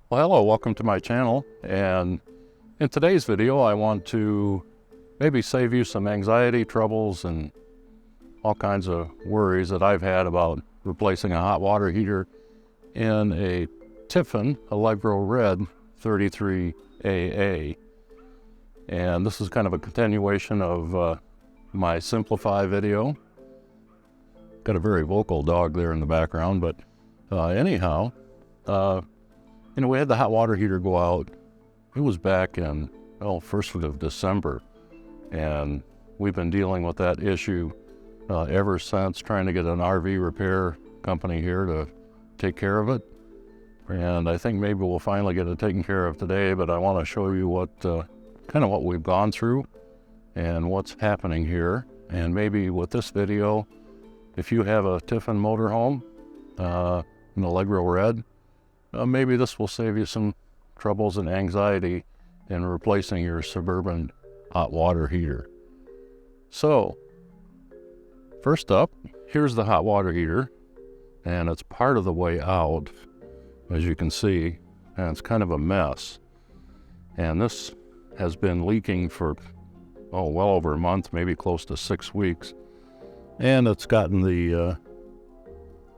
Well, hello, welcome to my channel, and in today's video I want to maybe save you some anxiety, troubles, and all kinds of worries that I've had about replacing a hot water heater in a Tiffin Allegro Red 33AA. And this is kind of a continuation of my Simplify video. Got a very vocal dog there in the background, but anyhow, we had the hot water heater go out. It was back in, 1st of December. And we've been dealing with that issue ever since, trying to get an RV repair company here to take care of it. And I think maybe we'll finally get it taken care of today, but I want to show you what what we've gone through and what's happening here. And maybe with this video, if you have a Tiffin motorhome, an Allegro Red, maybe this will save you some troubles and anxiety in replacing your Suburban hot water heater. So, first up, here's the hot water heater, and it's part of the way out, as you can see, and it's kind of a mess. And this has been leaking for, well over a month, maybe close to 6 weeks. And it's gotten the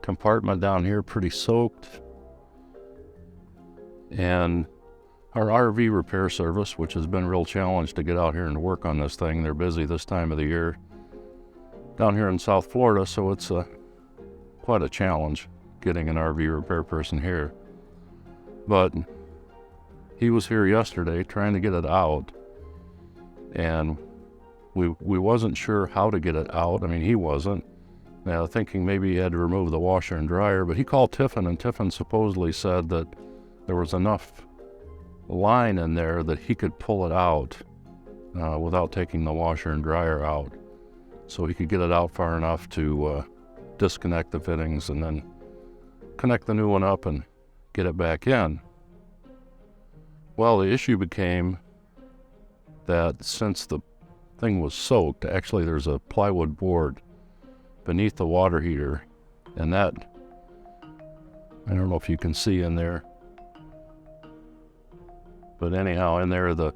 compartment down here pretty soaked. And our RV repair service, which has been a real challenge to get out here and work on this thing, they're busy this time of the year down here in South Florida, so it's quite a challenge getting an RV repair person here. But he was here yesterday trying to get it out, and we wasn't sure how to get it out. I mean, he wasn't. Thinking maybe he had to remove the washer and dryer, but he called Tiffin, and Tiffin supposedly said that there was enough line in there that he could pull it out without taking the washer and dryer out. So he could get it out far enough to disconnect the fittings and then connect the new one up and get it back in. Well, the issue became that since the thing was soaked, actually there's a plywood board beneath the water heater, and that, I don't know if you can see in there, but anyhow, in there the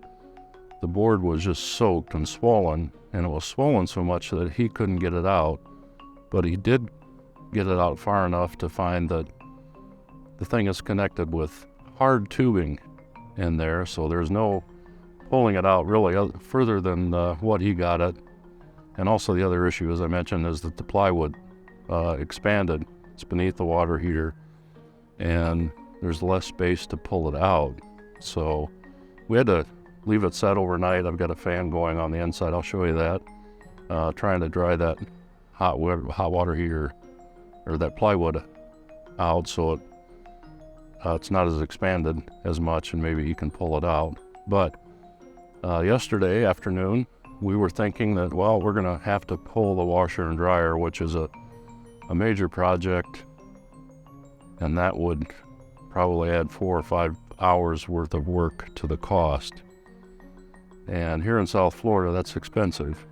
board was just soaked and swollen, and it was swollen so much that he couldn't get it out. But he did get it out far enough to find that the thing is connected with hard tubing in there, so there's no pulling it out really further than what he got it. And also the other issue, as I mentioned, is that the plywood expanded. It's beneath the water heater, and there's less space to pull it out. So we had to leave it set overnight. I've got a fan going on the inside. I'll show you that. Trying to dry that hot water heater, or that plywood, out so it's not as expanded as much, and maybe you can pull it out. But yesterday afternoon, we were thinking that, well, we're going to have to pull the washer and dryer, which is a major project, and that would probably add 4 or 5 hours worth of work to the cost. And here in South Florida, that's expensive,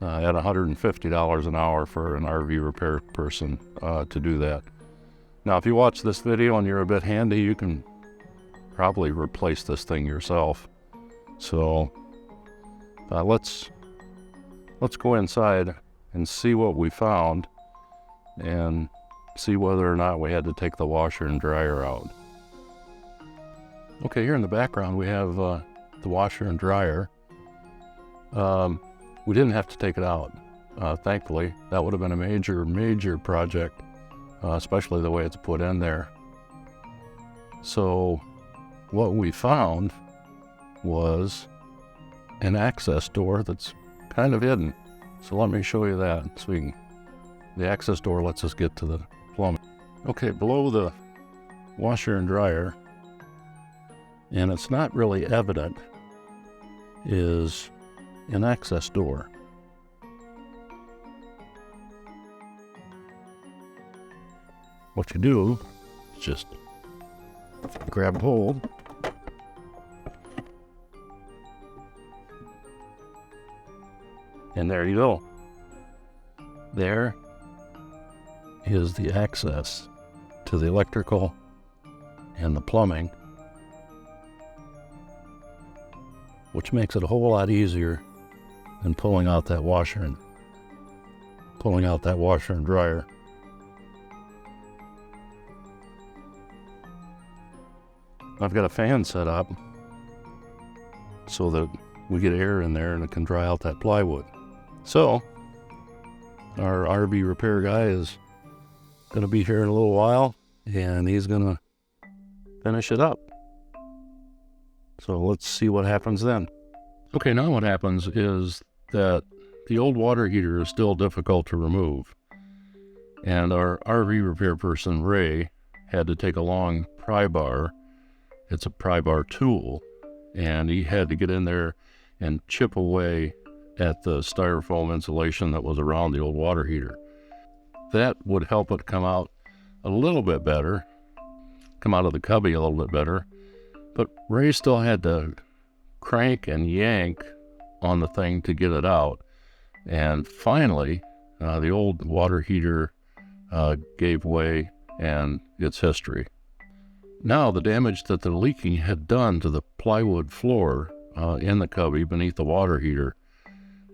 at $150 an hour for an RV repair person to do that. Now, if you watch this video and you're a bit handy, you can probably replace this thing yourself. So let's go inside and see what we found, and see whether or not we had to take the washer and dryer out. Okay, here in the background we have the washer and dryer. We didn't have to take it out, thankfully. That would have been a major project, especially the way it's put in there. So what we found was an access door that's kind of hidden. So let me show you that. So the access door lets us get to the plumbing. Okay, below the washer and dryer, and it's not really evident, is an access door. What you do is just grab hold, and there you go. There is the access to the electrical and the plumbing which makes it a whole lot easier than pulling out that washer and dryer. I've got a fan set up so that we get air in there and it can dry out that plywood. So our RV repair guy is going to be here in a little while, and he's going to finish it up. So let's see what happens then. Okay, now what happens is that the old water heater is still difficult to remove. And our RV repair person, Ray, had to take a long pry bar. It's a pry bar tool. And he had to get in there and chip away at the styrofoam insulation that was around the old water heater. That would help it come out a little bit better, come out of the cubby a little bit better. But Ray still had to crank and yank on the thing to get it out. And finally, the old water heater gave way, and it's history. Now, the damage that the Leaky had done to the plywood floor in the cubby beneath the water heater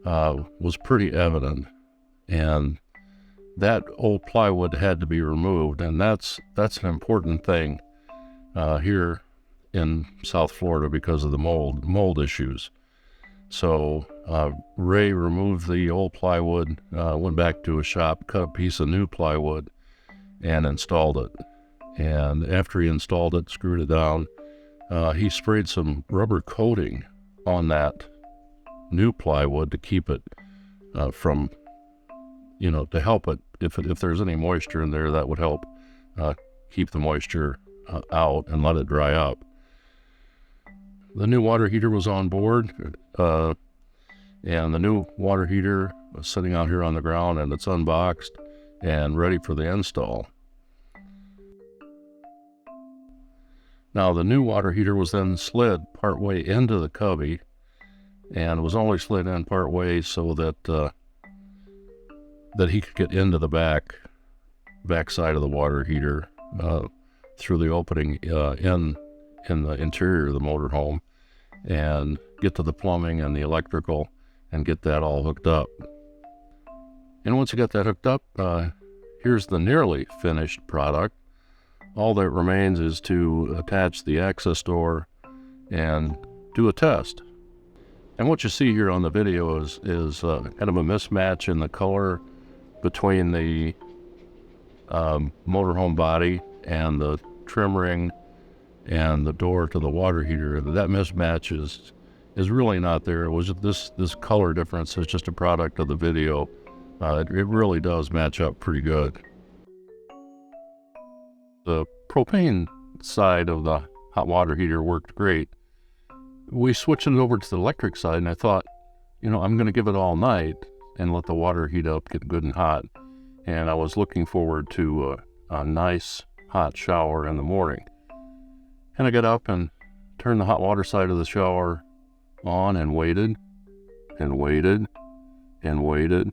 was pretty evident. And that old plywood had to be removed, and that's an important thing here in South Florida because of the mold issues. So Ray removed the old plywood, went back to a shop, cut a piece of new plywood, and installed it. And after he installed it, screwed it down, he sprayed some rubber coating on that new plywood to keep it from, to help it. If there's any moisture in there, that would help keep the moisture out and let it dry up. The new water heater was on board, and the new water heater was sitting out here on the ground, and it's unboxed and ready for the install. Now, the new water heater was then slid partway into the cubby, and was only slid in partway so that he could get into the back side of the water heater through the opening in the interior of the motorhome, and get to the plumbing and the electrical and get that all hooked up. And once you get that hooked up, here's the nearly finished product. All that remains is to attach the access door and do a test. And what you see here on the video is kind of a mismatch in the color between the motorhome body and the trim ring and the door to the water heater. That mismatch is really not there. It was this color difference is just a product of the video. It really does match up pretty good. The propane side of the hot water heater worked great. We switched it over to the electric side, and I thought, I'm going to give it all night and let the water heat up, get good and hot. And I was looking forward to a nice hot shower in the morning. And I got up and turned the hot water side of the shower on and waited and waited and waited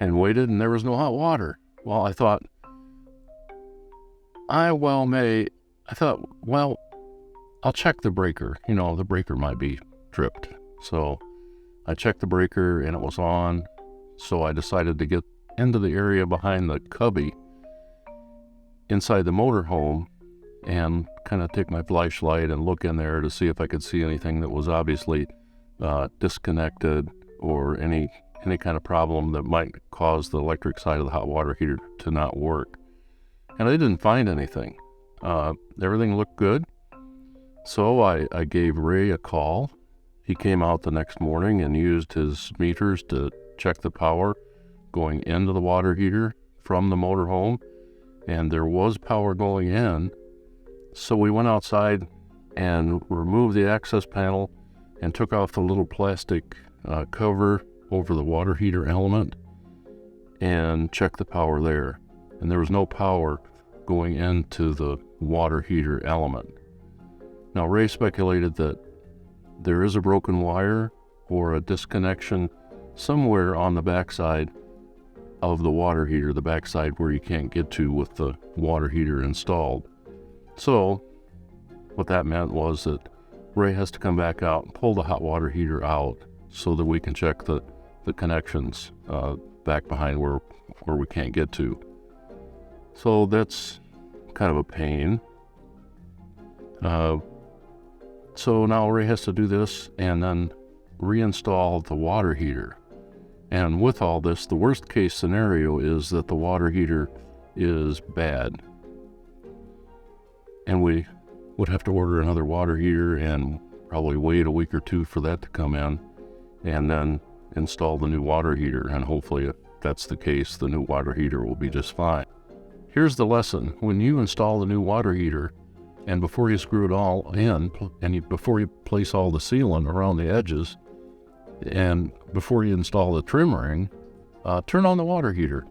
and waited, and there was no hot water. Well, I thought, I'll check the breaker. The breaker might be tripped. So I checked the breaker, and it was on. So I decided to get into the area behind the cubby inside the motorhome and kind of take my flashlight and look in there to see if I could see anything that was obviously disconnected or any kind of problem that might cause the electric side of the hot water heater to not work. And I didn't find anything. Everything looked good. So I gave Ray a call. He came out the next morning and used his meters to check the power going into the water heater from the motorhome. And there was power going in. So we went outside and removed the access panel and took off the little plastic cover over the water heater element and checked the power there. And there was no power going into the water heater element. Now, Ray speculated that there is a broken wire or a disconnection somewhere on the backside of the water heater, the backside where you can't get to with the water heater installed. So what that meant was that Ray has to come back out and pull the hot water heater out so that we can check the connections back behind where we can't get to. So that's kind of a pain. So now Ray has to do this and then reinstall the water heater. And with all this, the worst case scenario is that the water heater is bad. And we would have to order another water heater and probably wait a week or two for that to come in, and then install the new water heater. And hopefully, if that's the case, the new water heater will be just fine. Here's the lesson. When you install the new water heater, and before you screw it all in, and before you place all the sealant around the edges, and before you install the trim ring, turn on the water heater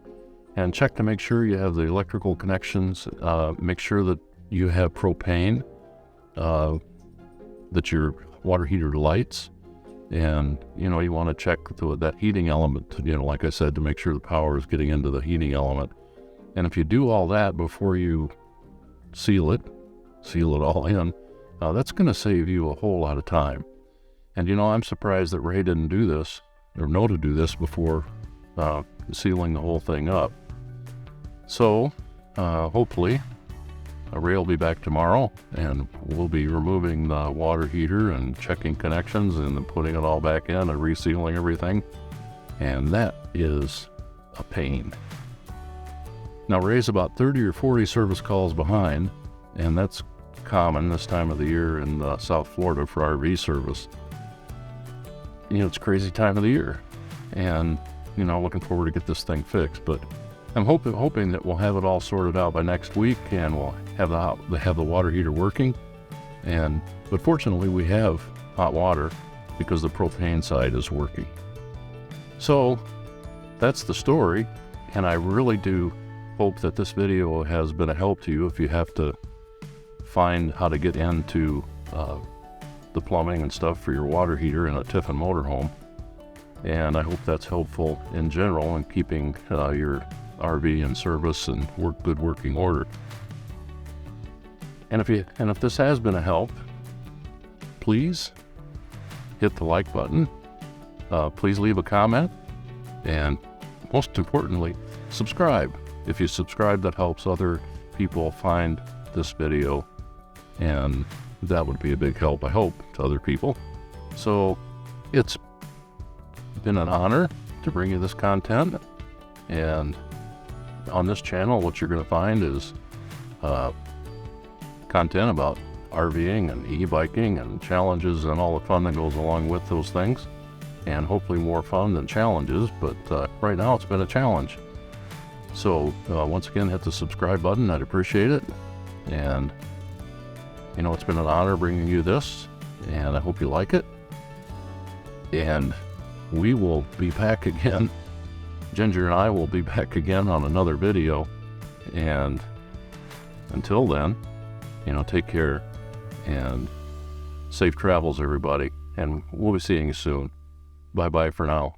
and check to make sure you have the electrical connections. Make sure that you have propane, that your water heater lights, and you want to check that heating element, like I said, to make sure the power is getting into the heating element. And if you do all that before you seal it all in, that's going to save you a whole lot of time. And I'm surprised that Ray didn't do this or know to do this before sealing the whole thing up. So hopefully Ray will be back tomorrow, and we'll be removing the water heater and checking connections and then putting it all back in and resealing everything. And that is a pain. Now Ray's about 30 or 40 service calls behind, and that's common this time of the year in South Florida for RV service. It's a crazy time of the year, and looking forward to get this thing fixed. But I'm hoping that we'll have it all sorted out by next week, and we'll have the water heater working. But fortunately, we have hot water because the propane side is working. So that's the story, and I really do hope that this video has been a help to you if you have to find how to get into the plumbing and stuff for your water heater in a Tiffin motorhome. And I hope that's helpful in general in keeping your RV in service and good working order. And if this has been a help, please hit the like button. Please leave a comment, and most importantly, subscribe. If you subscribe, that helps other people find this video, and that would be a big help, I hope, to other people. So it's been an honor to bring you this content, and on this channel what you're going to find is content about RVing and e-biking and challenges and all the fun that goes along with those things, and hopefully more fun than challenges, but right now it's been a challenge. So once again, hit the subscribe button. I'd appreciate it. And it's been an honor bringing you this, and I hope you like it. And we will be back again. Ginger and I will be back again on another video. And until then, take care and safe travels, everybody. And we'll be seeing you soon. Bye-bye for now.